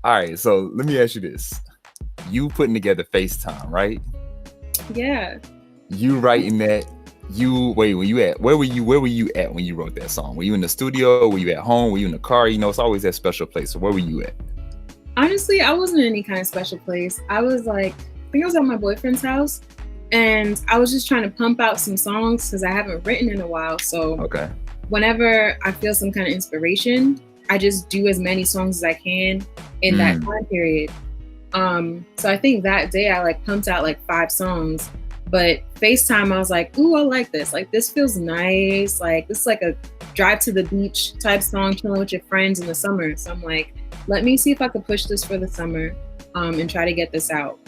All right, so let me ask you this: you putting together FaceTime, right? Yeah. You writing that? You wait. Where you at? Where were you? Where were you at when you wrote that song? Were you in the studio? Were you at home? Were you in the car? You know, it's always that special place. So where were you at? Honestly, I wasn't in any kind of special place. I was like, I think I was at my boyfriend's house, and I was just trying to pump out some songs because I haven't written in a while. So Okay. whenever I feel some kind of inspiration, I just do as many songs as I can in that time period. So I think that day I like pumped out like 5 songs, but FaceTime I was like, ooh, I like this. Like this feels nice. Like this is like a drive to the beach type song, chilling with your friends in the summer. So I'm like, let me see if I could push this for the summer, and try to get this out.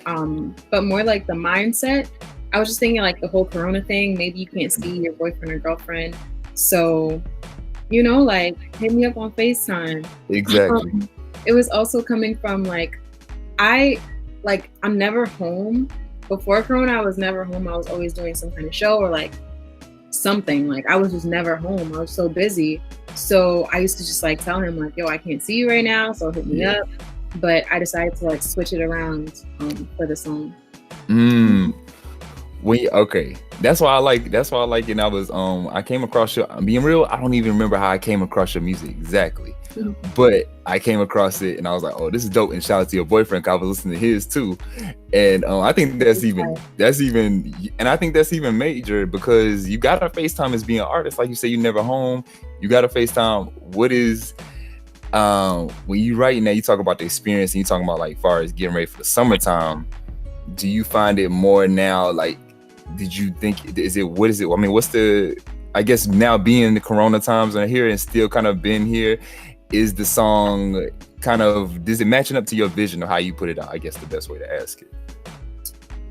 But more like the mindset, I was just thinking like the whole Corona thing. Maybe you can't see your boyfriend or girlfriend, so like hit me up on FaceTime. Exactly. It was also coming from like I'm never home. Before Corona, I was never home. I was always doing some kind of show or like something. Like I was just never home. I was so busy. So I used to just like tell him like, yo, I can't see you right now, so hit me up. But I decided to like switch it around for the song. Okay. That's why I like it. And I came across your, being real, I don't even remember how I came across your music exactly. But I came across it and I was like, oh, this is dope. And shout out to your boyfriend, 'cause I was listening to his too. And I think that's even major, because you got to FaceTime as being an artist. Like you say, you never home. You got to FaceTime. What is, when you writing that, you talk about the experience and you talking about like far as getting ready for the summertime. Do you find it more now? Like, did you think, what is it? I mean, what's the, I guess now being the Corona times and here and still kind of been here, is the song kind of, does it matching up to your vision of how you put it out? I guess the best way to ask it.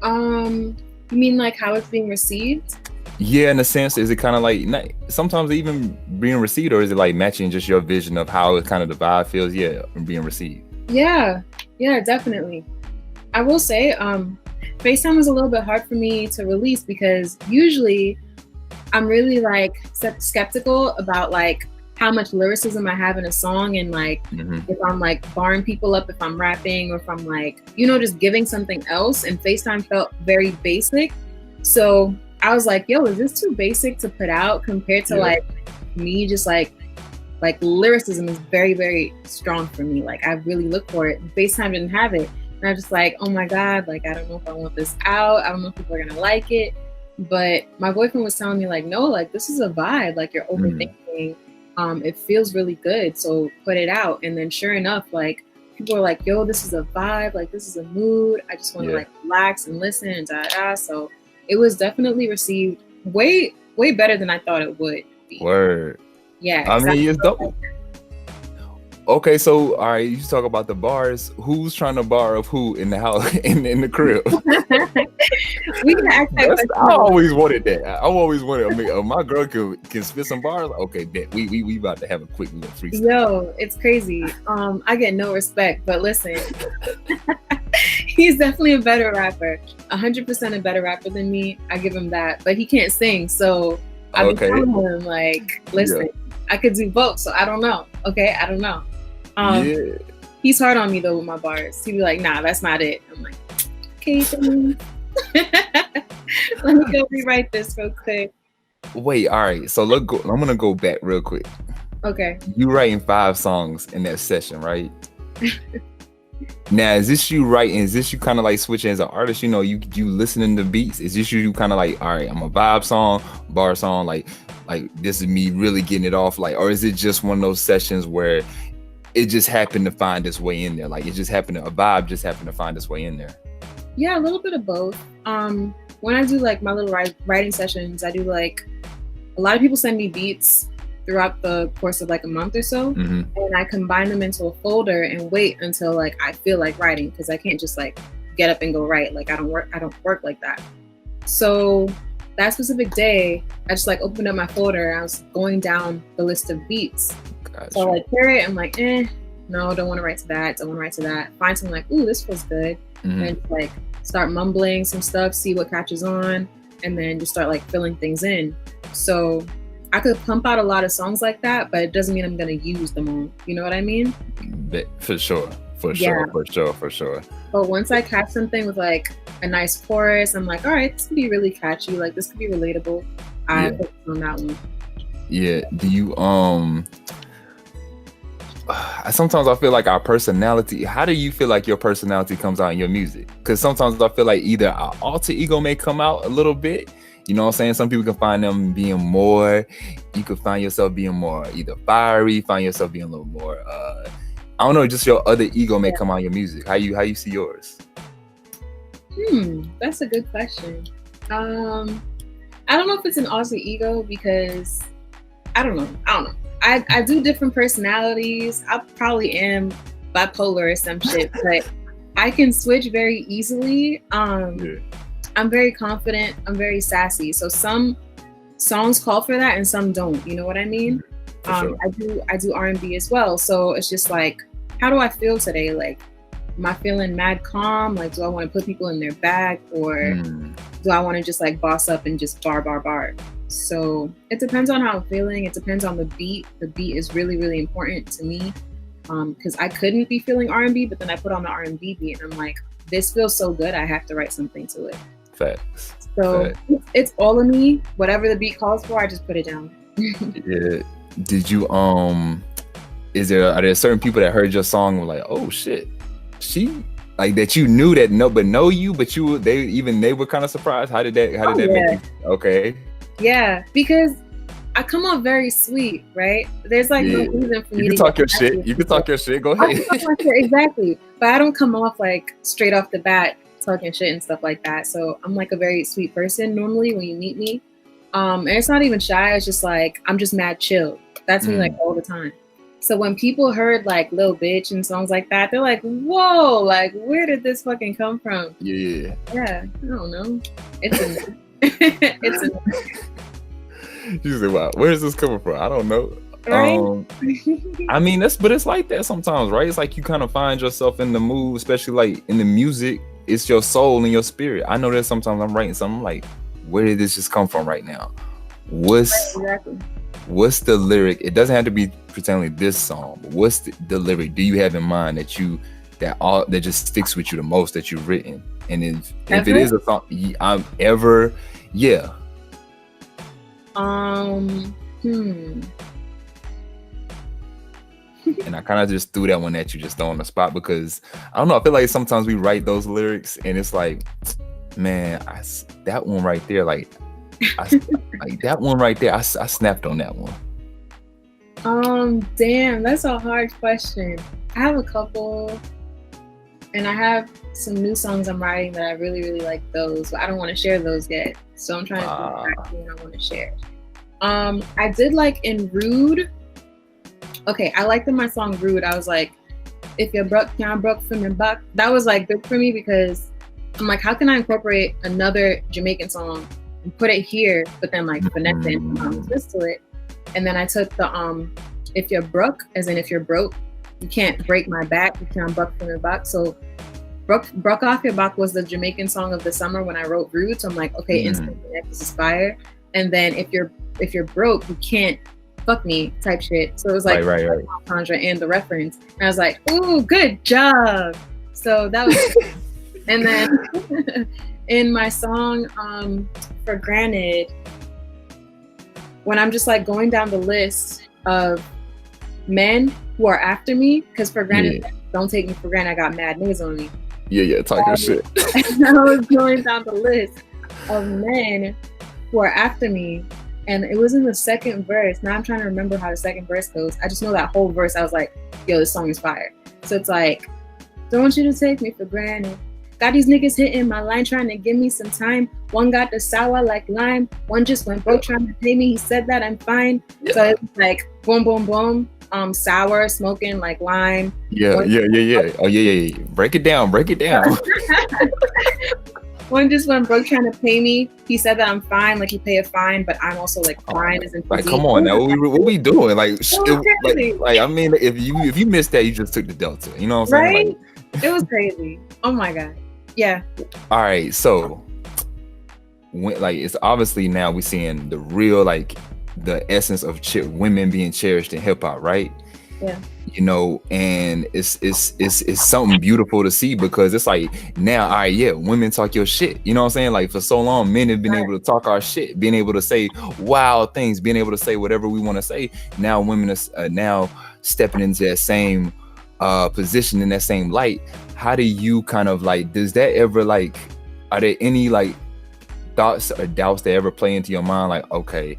You mean like how it's being received? Yeah, in a sense, is it kind of like sometimes even being received, or is it like matching just your vision of how it kind of the vibe feels? Yeah, being received. Yeah, definitely. I will say, FaceTime was a little bit hard for me to release because usually I'm really like skeptical about like how much lyricism I have in a song, and like if I'm like barring people up, if I'm rapping, or if I'm like, just giving something else. And FaceTime felt very basic. So I was like, yo, is this too basic to put out compared to like me just like lyricism is very, very strong for me. Like I really look for it. And FaceTime didn't have it. And I was just like, oh my God, like I don't know if I want this out. I don't know if people are gonna like it. But my boyfriend was telling me like, no, like this is a vibe. Like you're overthinking. It feels really good, so put it out. And then sure enough, like people are like, yo, this is a vibe. Like this is a mood. I just want to like relax and listen and da. So it was definitely received way, way better than I thought it would be. Word. Yeah. I mean, it's dope. Okay, so all right, you talk about the bars. Who's trying to bar of who in the house, in the crib? We can act like I always wanted that. I always wanted. I mean, my girl can spit some bars. Okay, bet we about to have a quick little freestyle. Yo, it's crazy. I get no respect, but listen, he's definitely a better rapper. 100% a better rapper than me. I give him that, but he can't sing. So I've been telling him like, listen, I could do both. So I don't know. Okay, I don't know. He's hard on me though with my bars. He'd be like, nah, that's not it. I'm like, okay, then. Let me go rewrite this real quick. Wait, all right. So I'm gonna go back real quick. Okay. You writing 5 songs in that session, right? Now, is this you writing? Is this you kind of like switching as an artist? You listening to beats? Is this you kind of like, all right, I'm a vibe song, bar song, like this is me really getting it off, like, or is it just one of those sessions where it just happened to find its way in there? Like a vibe just happened to find its way in there. Yeah, a little bit of both. When I do like my little writing sessions, I do like, a lot of people send me beats throughout the course of like a month or so, and I combine them into a folder and wait until like I feel like writing, because I can't just like get up and go write. Like I don't work like that. So that specific day, I just like opened up my folder and I was going down the list of beats. Gotcha. So I like hear it, I'm like, no, don't want to write to that, don't want to write to that. Find something like, ooh, this feels good. And just, like start mumbling some stuff, see what catches on, and then just start like filling things in. So I could pump out a lot of songs like that, but it doesn't mean I'm gonna use them all. You know what I mean? For sure. Yeah. For sure. But once I catch something with like a nice chorus, I'm like, all right, this could be really catchy. Like this could be relatable. I focus on that one. Yeah. Do you sometimes I feel like our personality, how do you feel like your personality comes out in your music? Because sometimes I feel like either our alter ego may come out a little bit. You know what I'm saying? Some people can find them being more, you could find yourself being more either fiery, find yourself being a little more, I don't know, just your other ego may come out in your music. How you see yours? That's a good question. I don't know if it's an alter ego because I don't know. I do different personalities. I probably am bipolar or some shit, but I can switch very easily. I'm very confident. I'm very sassy. So some songs call for that and some don't. You know what I mean? Sure. I do R&B as well. So it's just like, how do I feel today? Like, am I feeling mad calm? Like, do I want to put people in their bag, or do I want to just like boss up and just bar? So it depends on how I'm feeling. It depends on the beat. The beat is really, really important to me, because I couldn't be feeling R&B, but then I put on the R&B beat and I'm like, this feels so good. I have to write something to it. Facts. So it's all of me. Whatever the beat calls for, I just put it down. Yeah. Did you are there certain people that heard your song and were like, oh shit, she like that you knew that know you, but they were kind of surprised? How did that make you? Okay. Yeah, because I come off very sweet, right? There's like no reason for me to talk your shit. You can talk your shit. Go ahead. Exactly. But I don't come off like straight off the bat talking shit and stuff like that. So I'm like a very sweet person normally when you meet me. And it's not even shy. It's just like, I'm just mad chill. That's me like all the time. So when people heard like Lil Bitch and songs like that, they're like, whoa, like where did this fucking come from? Yeah, I don't know. It's a it's a You say, wow, where is this coming from? I don't know. Right? I mean, but it's like that sometimes, right? It's like you kind of find yourself in the mood, especially like in the music. It's your soul and your spirit. I know that sometimes I'm writing something like, where did this just come from right now? What's the lyric? It doesn't have to be pretending this song, but what's the lyric do you have in mind that just sticks with you the most that you've written? And if it is a song And I kind of just threw that one at you just on the spot because I don't know, I feel like sometimes we write those lyrics and it's like, man, that one right there, like that one right there, I snapped on that one. Damn, that's a hard question. I have a couple, and I have some new songs I'm writing that I really, really like those, but I don't want to share those yet. So I'm trying to think exactly what I want to share. I did like in Rude. Okay, I liked in my song Rude. I was like, if you're broke, you're broke from your buck. That was like good for me because I'm like, how can I incorporate another Jamaican song and put it here, but then like finesse it and twist to it. And then I took the if you're broke, as in if you're broke, you can't break my back, you can't buck from your back. So broke off your back was the Jamaican song of the summer when I wrote Rude. So I'm like, okay, instant connect, this is fire. And then if you're broke, you can't fuck me type shit. So it was like right. Sandra and the reference. And I was like, ooh, good job. So that was and then in my song For Granted, when I'm just like going down the list of men who are after me, because for granted, don't take me for granted, I got mad niggas on me. Yeah, talk your shit. I was going down the list of men who are after me, and it was in the second verse. Now I'm trying to remember how the second verse goes. I just know that whole verse, I was like, yo, this song is fire. So it's like, don't want you to take me for granted. Got these niggas hitting my line trying to give me some time. One got the sour like lime. One just went broke trying to pay me. He said that I'm fine. Yeah. So it's like boom, boom, boom. Sour, smoking like lime. Yeah. Oh yeah. Break it down. One just went broke trying to pay me. He said that I'm fine, like he pay a fine, but I'm also like fine as in like come on now, what we doing? Like I mean, if you missed that, you just took the delta. You know what I'm saying? Right? Like, it was crazy. Oh my god. Yeah. All right, so when, like it's obviously now we're seeing the real like the essence of women being cherished in hip hop, right? Yeah. You know, and it's something beautiful to see, because it's like, now, all right, yeah, women talk your shit. You know what I'm saying? Like, for so long, men have been able to talk our shit, being able to say wild things, being able to say whatever we want to say. Now women are now stepping into that same position, in that same light. How do you kind of like, does that ever like, are there any like thoughts or doubts that ever play into your mind? Like, okay,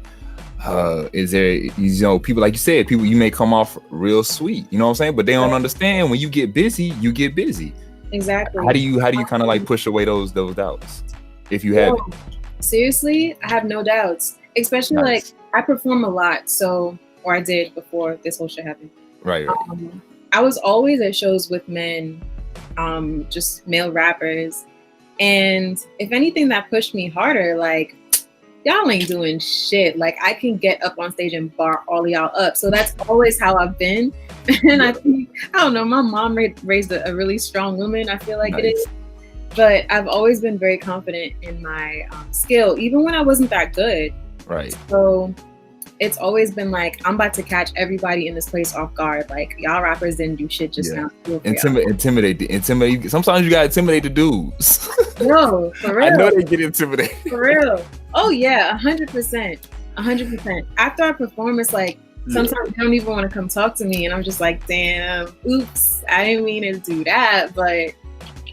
is there, you know, people, like you said, people, you may come off real sweet, you know what I'm saying, but they don't understand when you get busy, you get busy. Exactly. How do you kind of like push away those doubts, if you have it? Seriously, I have no doubts, especially like I perform a lot, so, or I did before this whole shit happened. Right. I was always at shows with men, just male rappers, and if anything, that pushed me harder. Like, y'all ain't doing shit. Like, I can get up on stage and bar all of y'all up. So that's always how I've been. And I think, I don't know, my mom raised a really strong woman, I feel like it is. But I've always been very confident in my skill, even when I wasn't that good. Right. So it's always been like, I'm about to catch everybody in this place off guard. Like, y'all rappers didn't do shit just now. Intimidate. Sometimes you gotta intimidate the dudes. No, for real. I know they get intimidated. For real. Oh yeah, 100%. 100%. After I perform, it's like, sometimes they don't even want to come talk to me, and I'm just like, damn, oops, I didn't mean to do that, but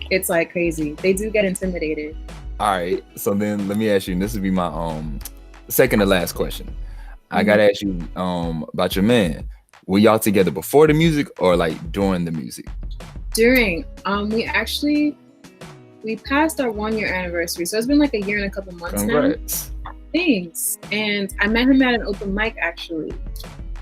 it's like crazy. They do get intimidated. All right, so then let me ask you, and this would be my second to last question. I gotta ask you about your man. Were y'all together before the music or like during the music? During. We passed our 1-year anniversary, so it's been like a year and a couple months. Congrats. Now. Thanks. And I met him at an open mic, actually.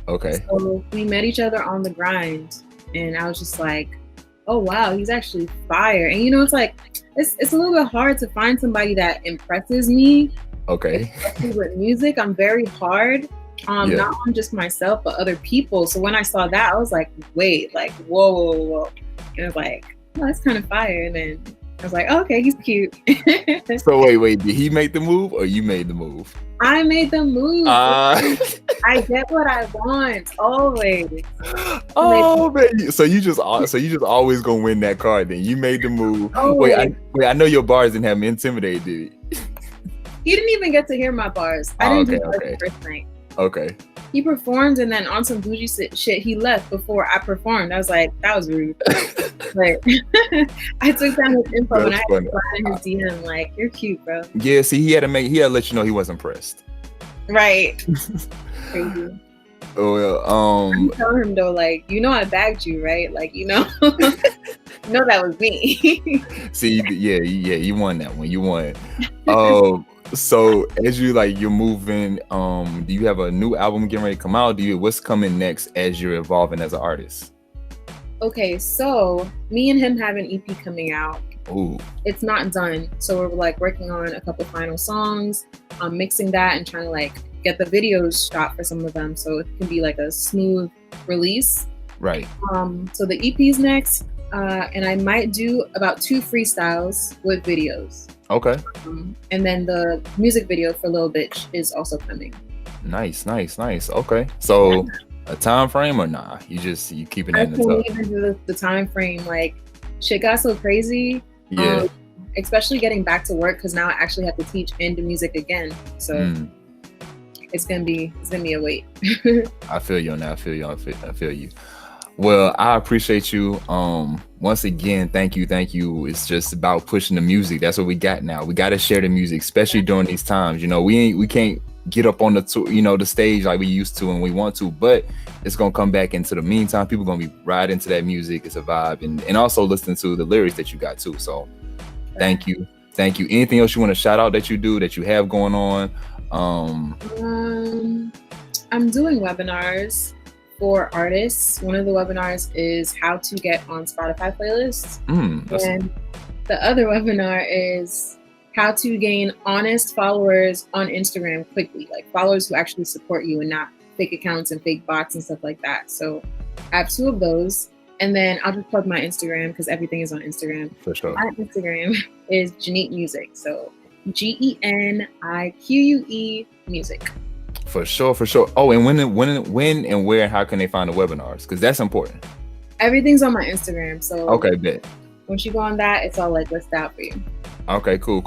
Okay. So we met each other on the grind, and I was just like, oh wow, he's actually fire. And you know, it's like, it's a little bit hard to find somebody that impresses me. Okay. Especially with music, I'm very hard. Not on just myself, but other people. So when I saw that, I was like, wait, like, whoa. And I was like, oh, that's kind of fire. And then I was like, oh, okay, he's cute. So wait, did he make the move or you made the move? I made the move. I get what I want always. Oh man! So you just always gonna win that card. Then you made the move. Oh, wait, I know your bars didn't have him intimidated, did he? He didn't even get to hear my bars. I didn't do bars the first night. Okay. He performed, and then on some bougie shit, he left before I performed. I was like, that was rude. But I took down his info and I had to slide in his DM like, you're cute, bro. Yeah, see, he had to let you know he wasn't impressed. Right. Crazy. Oh well, I'm telling him though, like, you know, I bagged you, right? Like, you know, no, that was me. See, yeah, you won that one. You won. So as you're moving, do you have a new album getting ready to come out? What's coming next as you're evolving as an artist? Okay, so me and him have an EP coming out. Ooh. It's not done, so we're like working on a couple final songs. I'm mixing that and trying to like get the videos shot for some of them, so it can be like a smooth release. Right. So the EP's next, and I might do about 2 freestyles with videos. Okay. And then the music video for Lil Bitch is also coming. Nice. Okay. So a time frame or nah? You keeping that in the top? I can't even do the time frame. Like, shit got so crazy. Yeah. Especially getting back to work, because now I actually have to teach and do music again. So it's gonna be a wait. I feel you on that. I feel you. Well, I appreciate you. Once again, thank you. It's just about pushing the music. That's what we got now. We got to share the music, especially during these times. You know, we can't get up on the stage like we used to and we want to, but it's gonna come back. Into the meantime, people gonna be right into that music. It's a vibe, and also listening to the lyrics that you got too. So, thank you. Anything else you want to shout out that you have going on? I'm doing webinars for artists. One of the webinars is how to get on Spotify playlists. And the other webinar is how to gain honest followers on Instagram quickly, like followers who actually support you and not fake accounts and fake bots and stuff like that. So I have 2 of those. And then I'll just plug my Instagram because everything is on Instagram. For sure. My Instagram is Genique Music. So GENIQUE music. For sure, for sure. Oh, and when and where and how can they find the webinars? Because that's important. Everything's on my Instagram. So Okay, bet. once you go on that, it's all like listed out for you. Okay, cool.